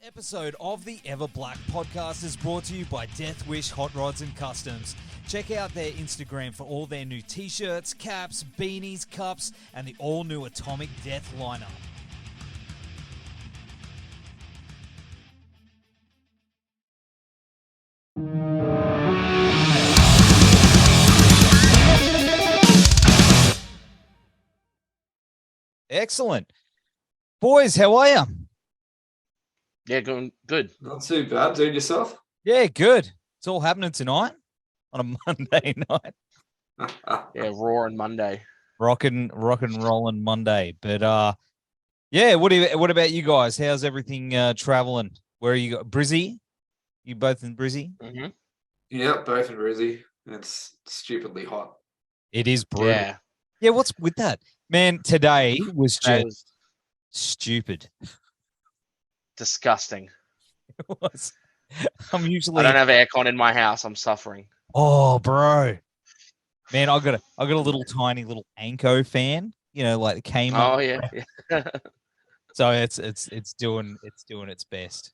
Episode of the Everblack Podcast is brought to you by Deathwish, Hotrods and Kustoms. Check out their Instagram for all their new t-shirts, caps, beanies, cups, and the all-new Atomic Death lineup. Excellent. Boys, how are you? Yeah, going good. Not too bad. Doing yourself? Yeah, good. It's all happening tonight on a Monday night. Yeah, roaring Monday. Rockin' rollin' Monday. But yeah, what about you guys? How's everything traveling? Where are you? Brizzy? You both in Brizzy? Mm-hmm. Yeah, both in Brizzy. It's stupidly hot. It is brutal. Yeah. Yeah, what's with that? Man, today was That just was stupid. disgusting. It was. I'm I usually don't have aircon in my house. I'm suffering. Oh, bro. Man, I got a little tiny little Anko fan, you know, like the came Oh yeah. So it's doing its best.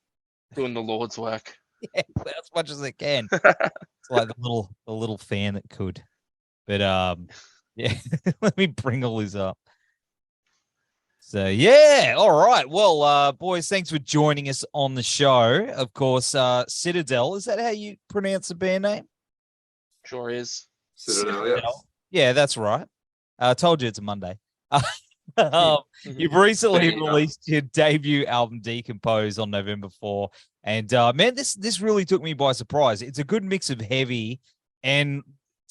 Doing the Lord's work. Yeah, as much as it can. It's like the little fan that could. But yeah, let me bring all this up. So yeah, all right. Well, boys, thanks for joining us on the show. Of course, Citadel, is that how you pronounce the band name? Sure is. Citadel, yeah. Yeah, that's right. I told you it's a Monday. You've recently released your debut album, Decompose, on November 4. And man, this really took me by surprise. It's a good mix of heavy and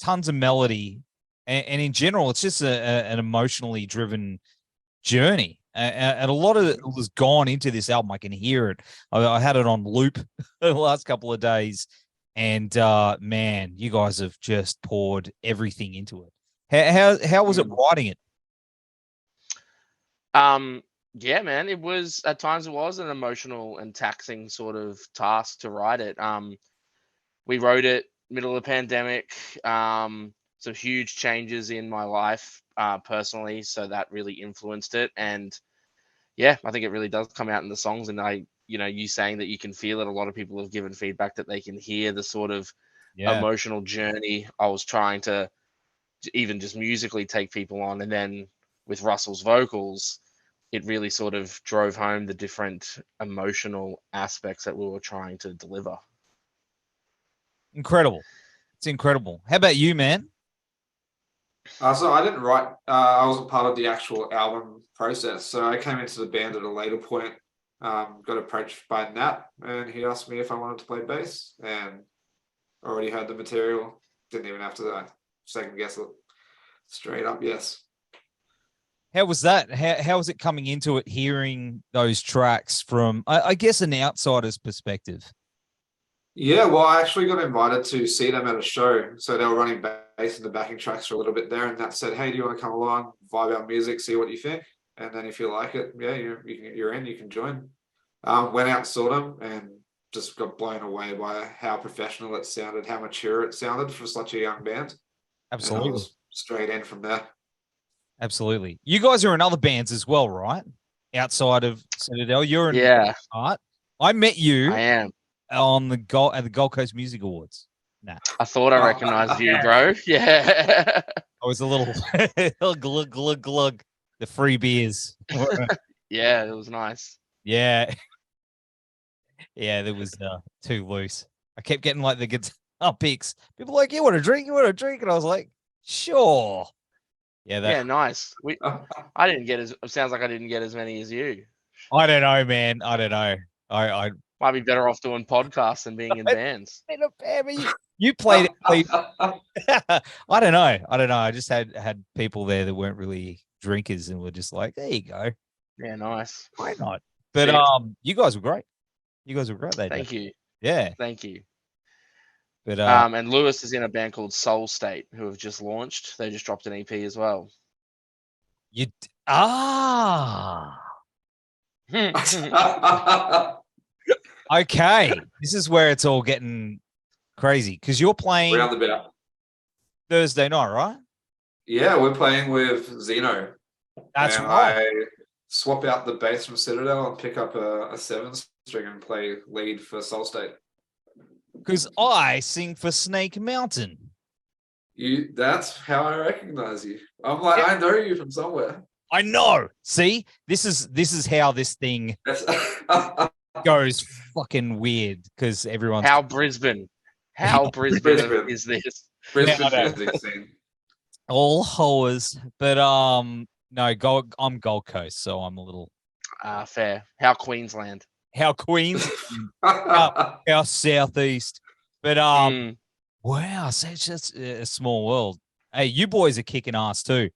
tons of melody. And in general, it's just an emotionally driven journey. And a lot of it was gone into this album. I can hear it. I had it on loop the last couple of days. And man, you guys have just poured everything into it. How was it writing it? Yeah, man, it was at times it was an emotional and taxing sort of task to write it. We wrote it middle of the pandemic. Some huge changes in my life personally, so that really influenced it. And yeah, I think it really does come out in the songs. And you saying that you can feel it. A lot of people have given feedback that they can hear the sort of emotional journey I was trying to even just musically take people on. And then with Russell's vocals, it really sort of drove home the different emotional aspects that we were trying to deliver. Incredible. It's incredible. How about you, man? So I didn't write. I wasn't part of the actual album process. So I came into the band at a later point. Got approached by Nat, and he asked me if I wanted to play bass, and already heard the material. Didn't even have to second guess it. Straight up, yes. How was that? How was it coming into it, hearing those tracks from, I guess, an outsider's perspective? Yeah, well, I actually got invited to see them at a show. So they were running bass and the backing tracks for a little bit there. And Nat said, hey, do you want to come along, vibe our music, see what you think? And then if you like it, yeah, you're in, you can join. Went out and saw them and just got blown away by how professional it sounded, how mature it sounded for such a young band. Absolutely. And I was straight in from there. Absolutely. You guys are in other bands as well, right? Outside of Citadel, you're in art. I met you. I am. On at the Gold Coast Music Awards. Nah. I thought I recognized you, bro. Yeah. I was a little glug, glug, glug. The free beers. Yeah, it was nice. Yeah. Yeah, that was too loose. I kept getting like the guitar picks. People were like, you want a drink? You want a drink? And I was like, sure. Yeah, Yeah, nice. I didn't get it sounds like I didn't get as many as you. I don't know, man. I don't know. I might be better off doing podcasts than being in bands. You played it. I don't know. I just had people there that weren't really drinkers and were just like, there you go. Yeah, nice. Why not? But you guys were great. You guys were great. Thank you. Yeah. Thank you. But and Lewis is in a band called Soul State who have just launched. They just dropped an EP as well. Okay, this is where it's all getting crazy because you're playing roundabout Thursday night, right? Yeah, we're playing with Zeno. That's and right. I swap out the bass from Citadel and pick up a 7 string and play lead for Soul State. Because I sing for Snake Mountain. That's how I recognize you. I'm like, I know you from somewhere. I know. See, this is how this thing That's goes fucking weird because everyone's How Brisbane is this? Brisbane No. music scene. all hoers, but no, I'm Gold Coast, so I'm a little Fair. How Queensland? how Queens, how southeast, but wow, so it's just a small world. Hey, you boys are kicking ass too.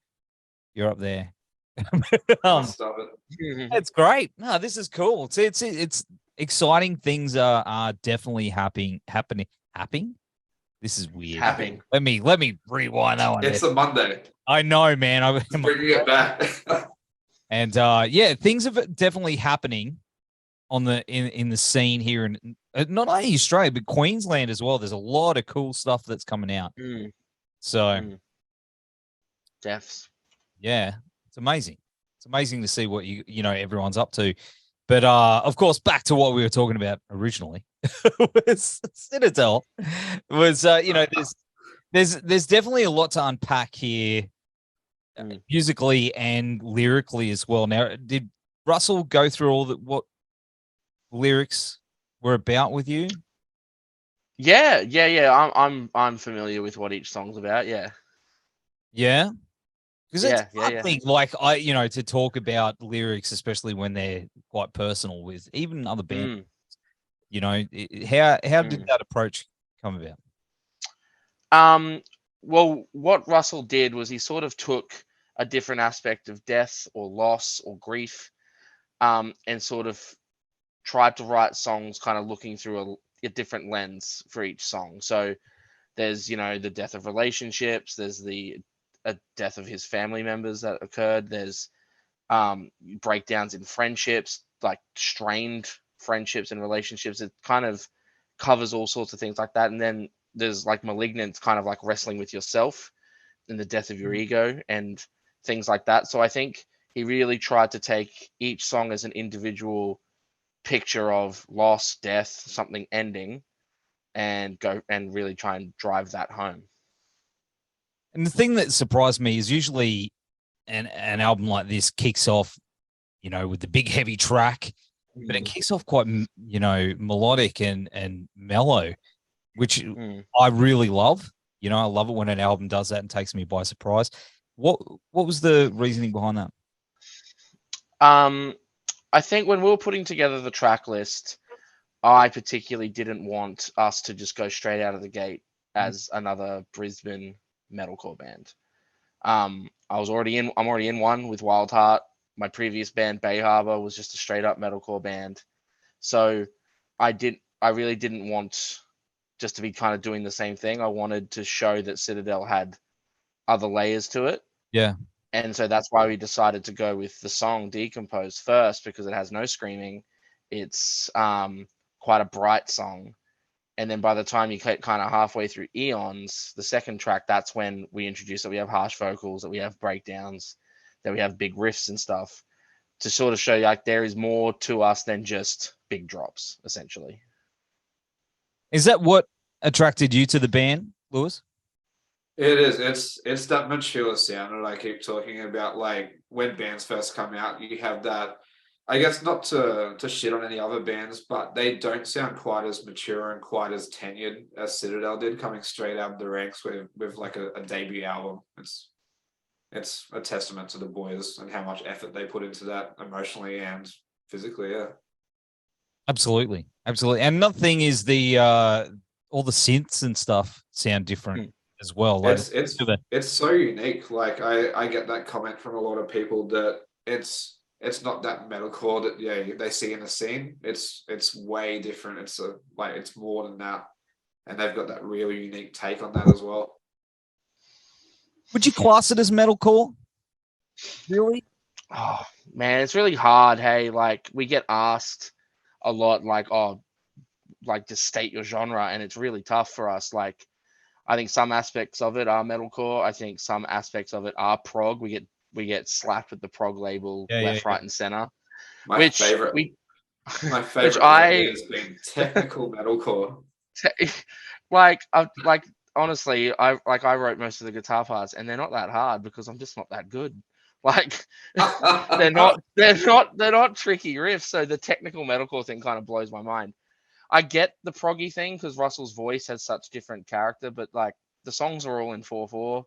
You're up there. Stop it. It's great. No, this is cool. It's exciting things are definitely happening. This is weird. Happening. Let me rewind that one. It's a Monday. I know, man. I'm Bringing it back. And yeah, things are definitely happening on the in the scene here, and not only Australia but Queensland as well. There's a lot of cool stuff that's coming out. So, Deaths. yeah, it's amazing. It's amazing to see what you know everyone's up to. But of course, back to what we were talking about originally, was Citadel. Was you know, there's definitely a lot to unpack here, musically and lyrically as well. Now, did Russell go through all what lyrics were about with you? Yeah. I'm familiar with what each song's about. Yeah. Yeah. Because it's yeah. thing, like to talk about lyrics, especially when they're quite personal with even other bands. You know, how did that approach come about? Well, what Russell did was he sort of took a different aspect of death or loss or grief, and sort of tried to write songs kind of looking through a different lens for each song. So there's, the death of relationships, there's a death of his family members that occurred, there's breakdowns in friendships, like strained friendships and relationships. It kind of covers all sorts of things like that. And then there's like Malignant, kind of like wrestling with yourself and the death of your ego and things like that. So I think he really tried to take each song as an individual picture of loss, death, something ending, and go and really try and drive that home. And the thing that surprised me is usually an album like this kicks off, with the big heavy track, but it kicks off quite, melodic and mellow, which I really love. I love it when an album does that and takes me by surprise. What was the reasoning behind that? I think when we were putting together the track list, I particularly didn't want us to just go straight out of the gate as another Brisbane metalcore band. I'm already in one with Wild Heart. My previous band, Bay Harbor, was just a straight up metalcore band. So I really didn't want just to be kind of doing the same thing. I wanted to show that Citadel had other layers to it. Yeah. And so that's why we decided to go with the song Decompose first, because it has no screaming. It's quite a bright song. And then by the time you get kind of halfway through Eons, the second track, that's when we introduce that we have harsh vocals, that we have breakdowns, that we have big riffs and stuff, to sort of show you like there is more to us than just big drops, essentially. Is that what attracted you to the band, Lewis? It is. It's that mature sound that I keep talking about. Like when bands first come out, you have that. I guess not to shit on any other bands, but they don't sound quite as mature and quite as tenured as Citadel did, coming straight out of the ranks with like a debut album. It's a testament to the boys and how much effort they put into that emotionally and physically. Yeah, absolutely. And another thing is the all the synths and stuff sound different as well. Like it's so unique. Like I get that comment from a lot of people that it's not that metalcore that they see in the scene. It's way different. It's more than that, and they've got that really unique take on that as well. Would you class it as metalcore? Really? Oh man, it's really hard. Hey, like we get asked a lot, like, just state your genre, and it's really tough for us. Like, I think some aspects of it are metalcore. I think some aspects of it are prog. We get slapped with the prog label right, and center. My favorite. My which favorite word has been technical metalcore. like honestly, I wrote most of the guitar parts, and they're not that hard because I'm just not that good. Like they're not tricky riffs. So the technical metalcore thing kind of blows my mind. I get the proggy thing because Russell's voice has such different character, but like the songs are all in 4/4.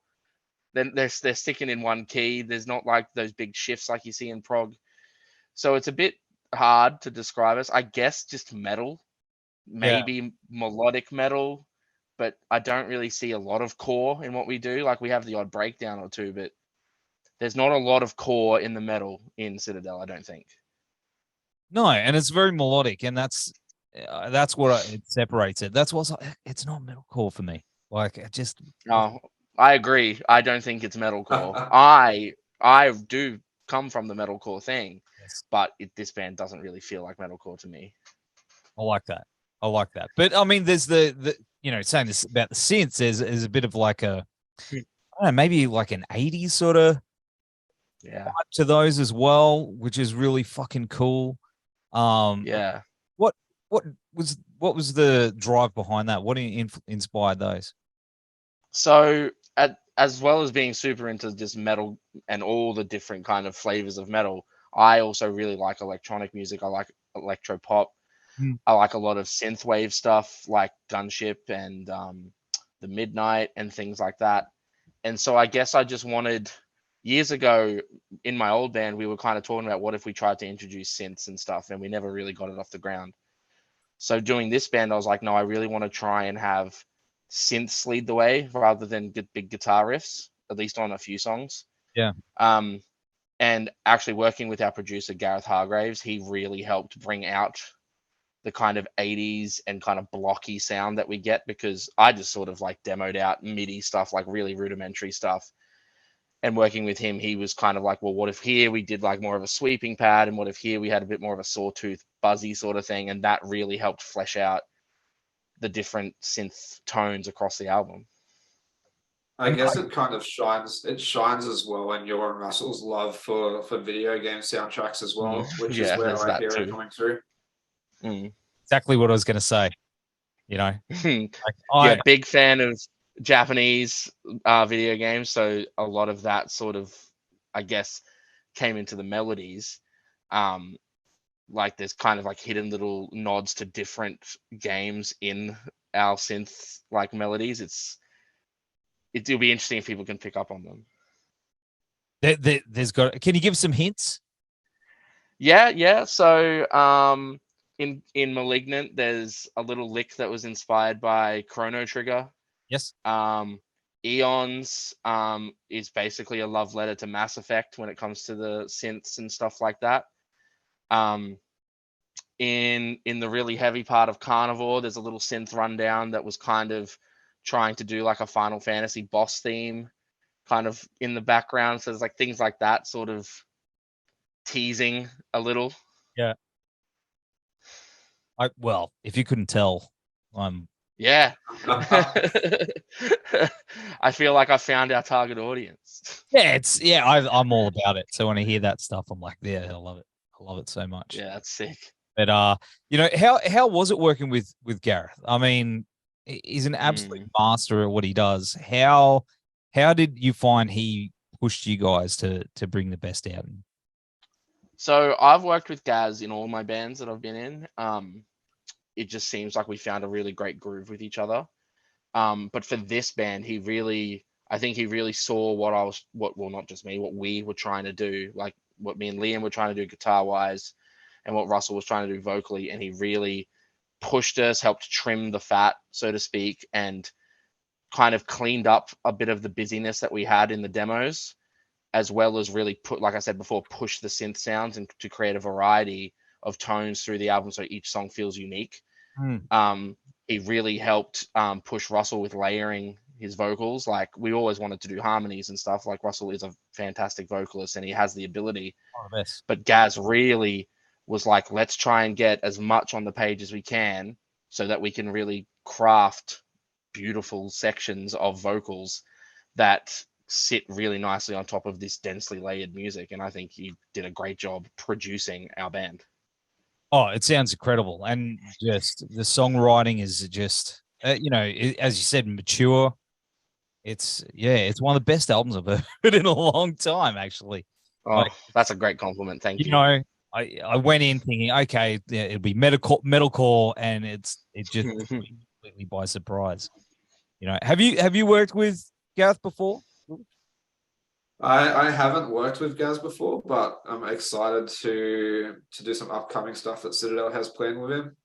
Then they're sticking in one key. There's not like those big shifts like you see in prog. So it's a bit hard to describe us. I guess just metal, maybe melodic metal, but I don't really see a lot of core in what we do. Like we have the odd breakdown or two, but there's not a lot of core in the metal in Citadel, I don't think. No, and it's very melodic, and that's what it separates it. That's what's it's not metalcore for me. Like it just. No, I agree. I don't think it's metalcore. I do come from the metalcore thing, Yes. but this band doesn't really feel like metalcore to me. I like that. But I mean, there's the saying this about the synths is a bit of like I don't know, maybe like an 80s sort of vibe to those as well, which is really fucking cool. Yeah. What was the drive behind that? What inspired those? So as well as being super into just metal and all the different kind of flavors of metal, I also really like electronic music. I like electro pop. I like a lot of synthwave stuff like Gunship and the Midnight and things like that. And so I guess I just wanted, years ago in my old band, we were kind of talking about what if we tried to introduce synths and stuff, and we never really got it off the ground. So doing this band, I was like, no, I really want to try and have synths lead the way rather than big guitar riffs, at least on a few songs. Yeah. And actually working with our producer, Gareth Hargraves, he really helped bring out the kind of 80s and kind of blocky sound that we get, because I just sort of like demoed out MIDI stuff, like really rudimentary stuff. And working with him, he was kind of like, well, what if here we did like more of a sweeping pad, and what if here we had a bit more of a sawtooth buzzy sort of thing? And that really helped flesh out the different synth tones across the album. I guess it kind of shines as well in your and Russell's love for video game soundtracks as well, which is where I hear it coming through. Exactly what I was going to say. Big fan of Japanese video games, so a lot of that sort of, I guess, came into the melodies. Like there's kind of like hidden little nods to different games in our synth like melodies. It'll be interesting if people can pick up on them. Can you give some hints? Yeah. So in Malignant, there's a little lick that was inspired by Chrono Trigger. Yes. Eons is basically a love letter to Mass Effect when it comes to the synths and stuff like that. In the really heavy part of Carnivore, there's a little synth rundown that was kind of trying to do like a Final Fantasy boss theme kind of in the background. So there's like things like that sort of teasing a little. Yeah. Well, if you couldn't tell, yeah. I feel like I found our target audience. Yeah, I'm all about it. So when I hear that stuff, I'm like, yeah, I love it. I love it so much. Yeah, that's sick. But how was it working with Gareth? I mean, he's an absolute master at what he does. How did you find he pushed you guys to bring the best out? So I've worked with Gaz in all my bands that I've been in. It just seems like we found a really great groove with each other. But for this band, I think he really saw not just me, what we were trying to do, like what me and Liam were trying to do guitar wise, and what Russell was trying to do vocally. And he really pushed us, helped trim the fat, so to speak, and kind of cleaned up a bit of the busyness that we had in the demos, as well as really like I said before, push the synth sounds and to create a variety of tones through the album so each song feels unique. He really helped push Russell with layering his vocals. Like we always wanted to do harmonies and stuff. Like Russell is a fantastic vocalist and he has the ability. But Gaz really was like, let's try and get as much on the page as we can so that we can really craft beautiful sections of vocals that sit really nicely on top of this densely layered music. And I think he did a great job producing our band. Oh, it sounds incredible, and just the songwriting is just as you said, mature. It's one of the best albums I've heard in a long time, actually. Oh, Like, that's a great compliment. Thank you you. know, I went in thinking, okay, yeah, it'll be metalcore, and it just took me completely by surprise. Have you worked with Gareth before? I haven't worked with Gaz before, but I'm excited to do some upcoming stuff that Citadel has planned with him.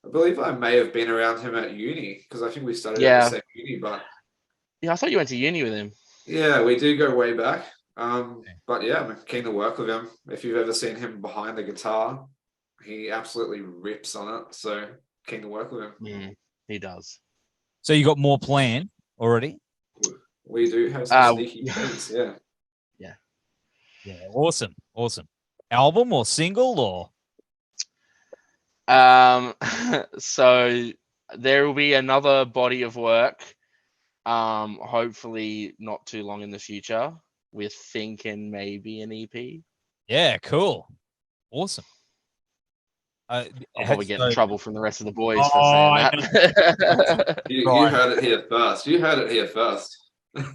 I believe I may have been around him at uni because I think we studied at the Yeah. same uni, but Yeah, I thought you went to uni with him. yeah, we do go way back. But yeah, I'm keen to work with him. If you've ever seen him behind the guitar, he absolutely rips on it. So keen to work with him. He does. So you got more planned already? We do have some sneaky plans, yeah. Yeah, awesome. Album or single or? So there will be another body of work. Hopefully not too long in the future. We're thinking maybe an EP. Yeah, cool. Awesome. I'll probably get in trouble from the rest of the boys for saying that. You heard it here first. You heard it here first.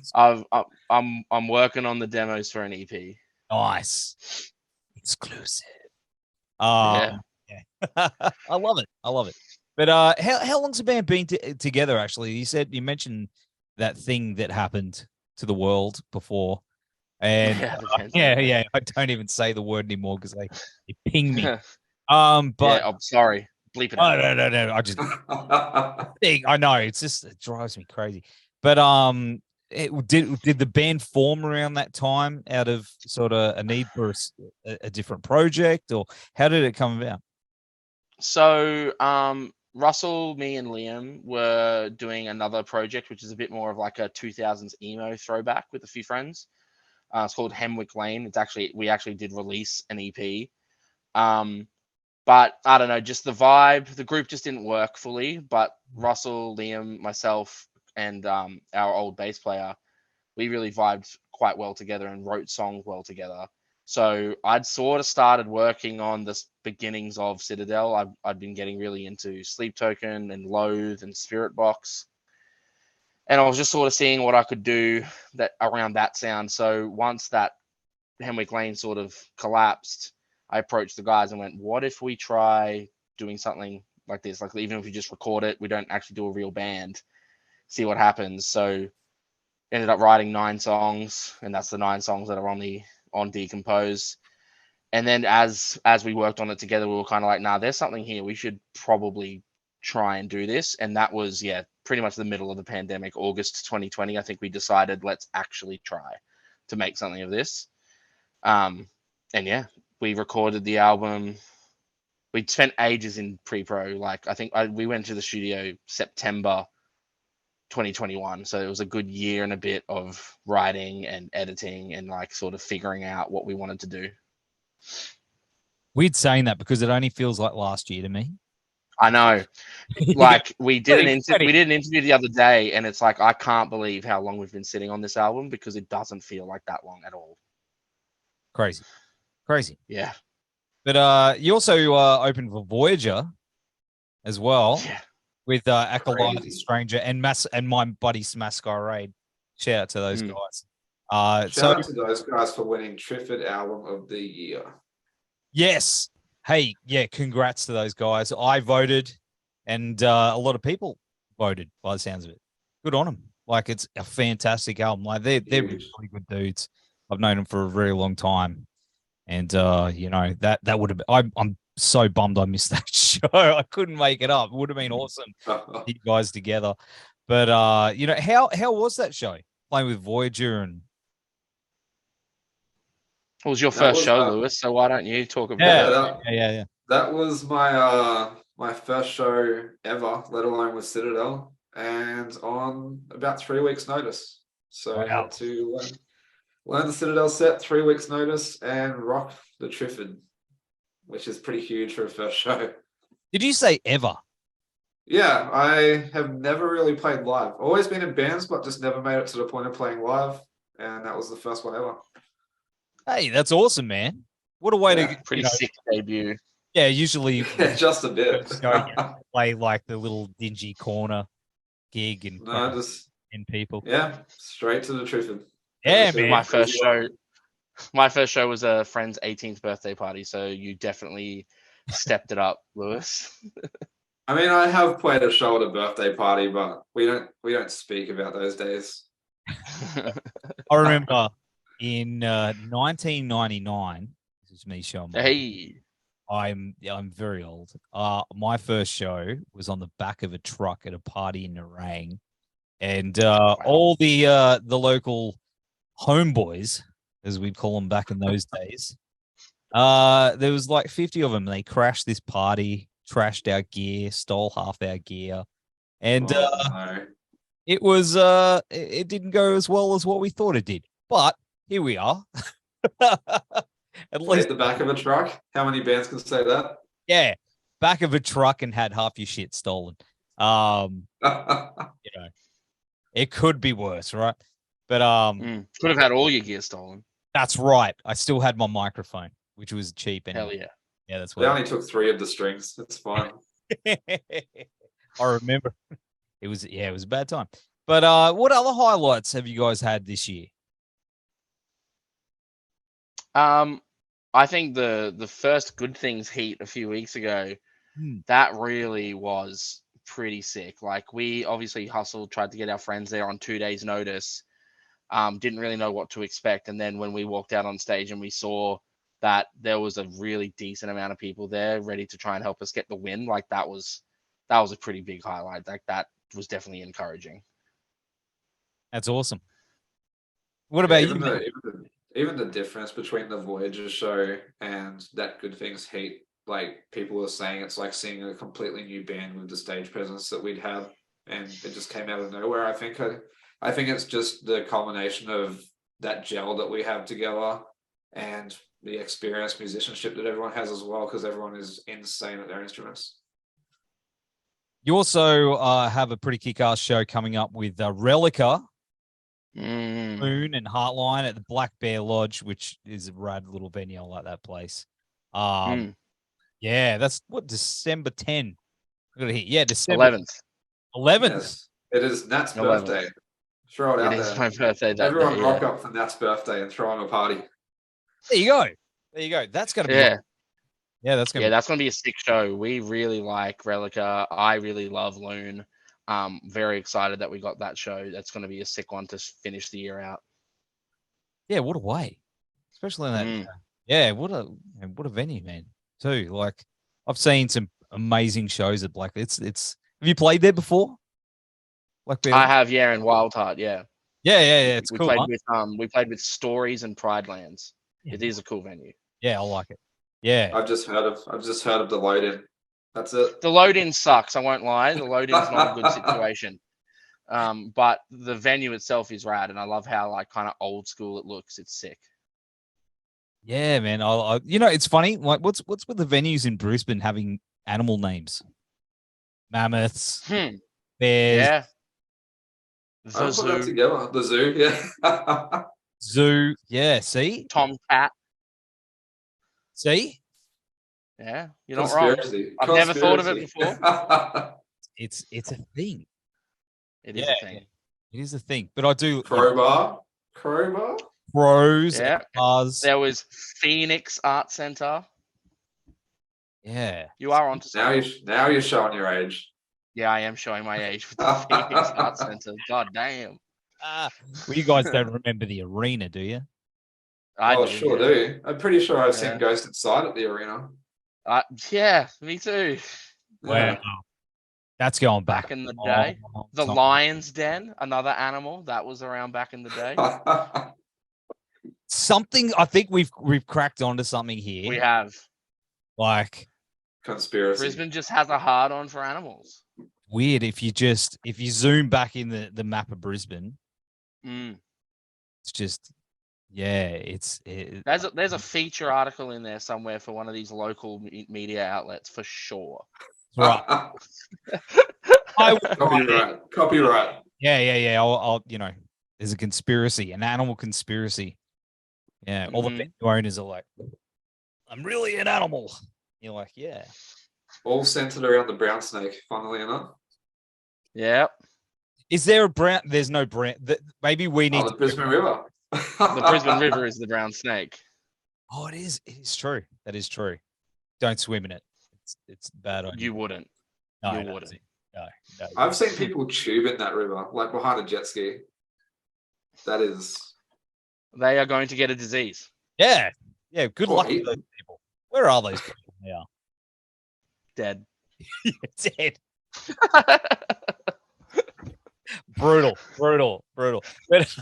I'm working on the demos for an EP. Nice. Exclusive. Yeah. I love it. But how long's the band been together? Actually, you mentioned that thing that happened to the world before, and yeah. I don't even say the word anymore because they ping me. But yeah, I'm sorry. Bleep it out. No. I just I know it drives me crazy. But did the band form around that time out of sort of a need for a different project, or how did it come about? So Russell, me, and Liam were doing another project, which is a bit more of like a 2000s emo throwback with a few friends. It's called Hemwick Lane. We actually did release an EP. But I don't know, just the vibe, the group just didn't work fully. But Russell, Liam, myself, and our old bass player, we really vibed quite well together and wrote songs well together. So I'd sort of started working on the beginnings of Citadel. I'd been getting really into Sleep Token and Loathe and Spirit Box. And I was just sort of seeing what I could do around that sound. So once that Hemwick Lane sort of collapsed, I approached the guys and went, what if we try doing something like this? Like, even if we just record it, we don't actually do a real band, see what happens. So ended up writing 9 songs, and that's the 9 songs that are on Decompose. And then as we worked on it together, we were kind of like, nah, there's something here. We should probably try and do this. And that was, pretty much the middle of the pandemic, August 2020. I think we decided, let's actually try to make something of this. And we recorded the album. We spent ages in pre-pro. Like, I think we went to the studio September 2021. So it was a good year and a bit of writing and editing and like sort of figuring out what we wanted to do. Weird saying that because it only feels like last year to me. I know. Like we did an interview the other day, and it's like, I can't believe how long we've been sitting on this album because it doesn't feel like that long at all. Crazy. Yeah. But you also opened for Voyager as well. Yeah. With Acolyte, Stranger, and my buddy Masquerade. Shout out to those guys. Shout out to those guys for winning Triffid Album of the Year. Yes. Hey, yeah, congrats to those guys. I voted, and a lot of people voted by the sounds of it. Good on them. Like, it's a fantastic album. Like, they're really good dudes. I've known them for a very long time. And, that would have been, I'm so bummed I missed that show. I couldn't make it up. It would have been awesome, you guys together. But how was that show playing with Voyager? And it was your first show, Lewis. So why don't you talk about it? Yeah. That was my my first show ever, let alone with Citadel, and on about 3 weeks' notice. So I had to learn the Citadel set 3 weeks' notice and rock the Triffid, which is pretty huge for a first show. Did you say ever? Yeah, I have never really played live. Always been in bands, but just never made it to the point of playing live. And that was the first one ever. Hey, that's awesome, man. What a way to pretty sick debut. Yeah, usually Yeah, just a bit. first show, play like the little dingy corner gig and No, just and people. yeah, straight to the truth. Yeah, man. My first show was a friend's 18th birthday party, so you definitely stepped it up, Lewis. I mean, I have played a show at a birthday party, but we don't speak about those days. I remember in 1999. This is me showing my. Hey, I'm very old. My first show was on the back of a truck at a party in Nerang, and all the local homeboys, as we'd call them back in those days, there was like 50 of them. They crashed this party, trashed our gear, stole half our gear, and no. it was it didn't go as well as what we thought it did. But here we are. At least the back of a truck. How many bands can say that? Yeah, back of a truck and had half your shit stolen. You know, it could be worse, right? But could have had all your gear stolen. That's right. I still had my microphone, which was cheap. Anyway. Hell yeah. Yeah, that's what. They only took 3 of the strings. It's fine. I remember. It was a bad time. But what other highlights have you guys had this year? I think the first Good Things heat a few weeks ago, that really was pretty sick. Like, we obviously hustled, tried to get our friends there on 2 days' notice. Didn't really know what to expect, and then when we walked out on stage and we saw that there was a really decent amount of people there ready to try and help us get the win, like that was a pretty big highlight. Like, that was definitely encouraging. That's awesome. What about you? Even the difference between the Voyager show and that Good Things heat, like, people were saying it's like seeing a completely new band with the stage presence that we'd had, and it just came out of nowhere. I think it's just the culmination of that gel that we have together and the experienced musicianship that everyone has as well, because everyone is insane at their instruments. You also have a pretty kick-ass show coming up with Reliqa, Lune and Heartline at the Black Bear Lodge, which is a rad little venue. I like that place. Yeah, that's what, December 10. I got to hit. Yeah, December 11th. Yes, it is Nat's birthday. Throw it out there. It is my birthday. Everyone rock up for Nat's birthday and throw him a party. There you go. That's gonna be that's gonna be a sick show. We really like Reliqa. I really love Lune. Very excited that we got that show. That's going to be a sick one to finish the year out. Yeah, what a way, especially in that. What a venue, man. Too, like, I've seen some amazing shows at Black. It's. Have you played there before? I have, yeah, in Wild Heart, yeah. Yeah. It's cool. We played with Stories and Pride Lands. Yeah. It is a cool venue. Yeah, I like it. Yeah, I've just heard of the load-in. That's it. The load-in sucks. I won't lie. The load-in's not a good situation. But the venue itself is rad, and I love how, like, kind of old school it looks. It's sick. Yeah, man. I it's funny. Like, what's with the venues in Brisbane having animal names? Mammoths, bears. Yeah. The zoo. That together. The zoo, yeah. Zoo, yeah. See, Tomcat. See. Yeah, you're not wrong. I've never thought of it before. It's a thing. It is a thing. It is a thing. But I do Crowbar. Crows. Yeah. Buzz. There was Phoenix Art Center. Yeah. You are onto something. Now you're showing your age. Yeah, I am showing my age with the Phoenix Art Center. God damn. Well, you guys don't remember the arena, do you? I sure do. I'm pretty sure I've seen Ghost inside at the arena. Yeah, me too. Wow. That's going back in the day. The Lion's Den, another animal that was around back in the day. Something, I think we've cracked onto something here. We have. Like, conspiracy. Brisbane just has a hard on for animals. Weird. If you zoom back in the map of Brisbane, it's just, there's a feature article in there somewhere for one of these local media outlets for sure. Right. Copyright. Yeah. I'll there's a conspiracy, an animal conspiracy. Yeah. All the venue owners are like, I'm really an animal. You're like, yeah. All centered around the brown snake, funnily enough. Yeah. Is there a brown? There's no brown. Maybe we need the Brisbane River. The Brisbane River is the brown snake. Oh, it is. It is true. That is true. Don't swim in it. It's bad. You wouldn't. No, you wouldn't. No. I've seen people tube in that river, like behind a jet ski. That is. They are going to get a disease. Yeah. Yeah. Good luck with those people. Where are those people now? Dead. Dead. Brutal. But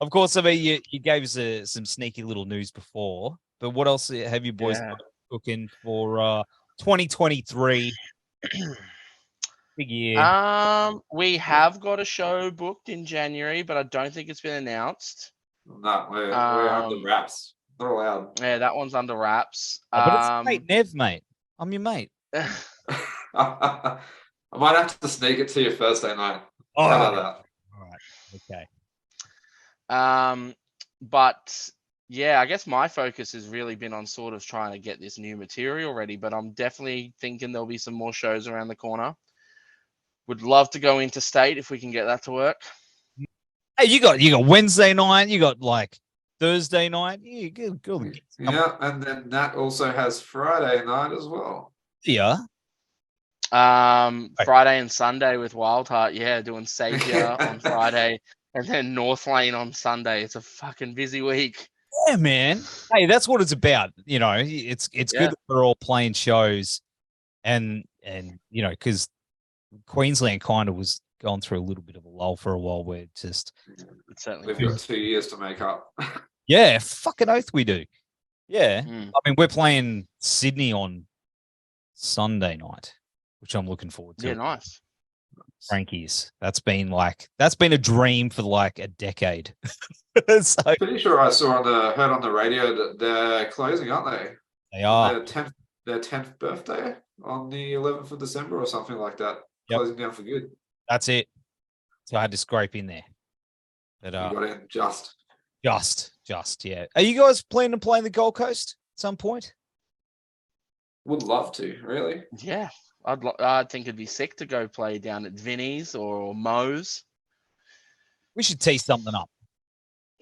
of course, I mean, you gave us some sneaky little news before. But what else have you boys got cooking for 2023? Big year. We have got a show booked in January, but I don't think it's been announced. No, we're under wraps. Not allowed. Yeah, that one's under wraps. But it's mate Nev, mate. I'm your mate. I might have to sneak it to your Thursday night. Oh, how about that? All right. Okay. But yeah, I guess my focus has really been on sort of trying to get this new material ready, but I'm definitely thinking there'll be some more shows around the corner. Would love to go interstate if we can get that to work. Hey, you got Wednesday night, you got like Thursday night. Yeah, good. Yeah, and then Nat also has Friday night as well. Yeah. Friday and Sunday with Wildheart, yeah, doing Savior on Friday and then North Lane on Sunday. It's a fucking busy week. Yeah, man. Hey, that's what it's about. You know, it's good that we're all playing shows, and you know, because Queensland kind of was going through a little bit of a lull for a while. Where just we've got 2 years to make up. Yeah, fucking oath we do. Yeah, I mean, we're playing Sydney on Sunday night, which I'm looking forward to. Yeah, nice. Frankie's. That's been a dream for like a decade. So, pretty sure I heard on the radio that they're closing, aren't they? They are. Their 10th birthday on the 11th of December or something like that. Yep. Closing down for good. That's it. So I had to scrape in there. But you got in just, yeah. Are you guys planning to play in the Gold Coast at some point? Would love to, really. Yeah. I think it'd be sick to go play down at Vinny's or Moe's. We should tee something up.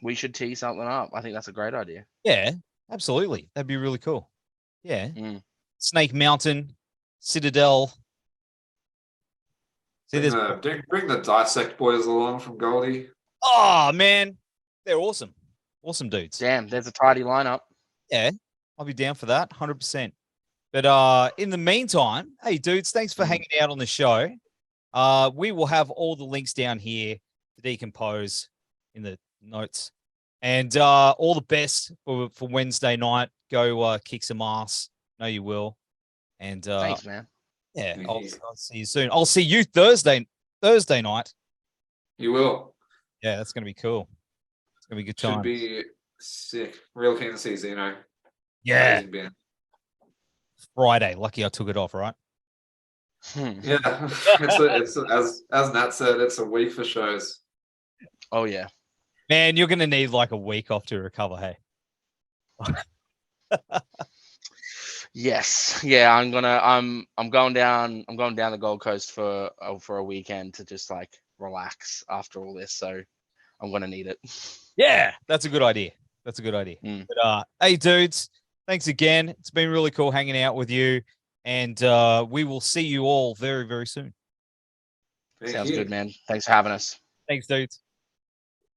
I think that's a great idea. Yeah, absolutely. That'd be really cool. Yeah. Snake Mountain, Citadel. Bring the Dissect boys along from Goldie. Oh, man. They're awesome. Awesome dudes. Damn, there's a tidy lineup. Yeah, I'll be down for that, 100%. But in the meantime, hey, dudes, thanks for hanging out on the show. We will have all the links down here to Decompose in the notes. And all the best for Wednesday night. Go kick some ass. No, you will. And thanks, man. Yeah, I'll see you soon. I'll see you Thursday night. You will. Yeah, that's going to be cool. It's going to be a good time. Should be sick. Real keen to see Zeno. Yeah. Friday. Lucky I took it off, right? Yeah. it's as Nat said, it's a week for shows. Oh yeah. Man, you're gonna need like a week off to recover, hey. Yes. Yeah, I'm going down the Gold Coast for a weekend to just like relax after all this. So I'm gonna need it. Yeah, that's a good idea. But hey dudes, thanks again. It's been really cool hanging out with you. And we will see you all very, very soon. Sounds good, man. Thanks for having us. Thanks, dudes.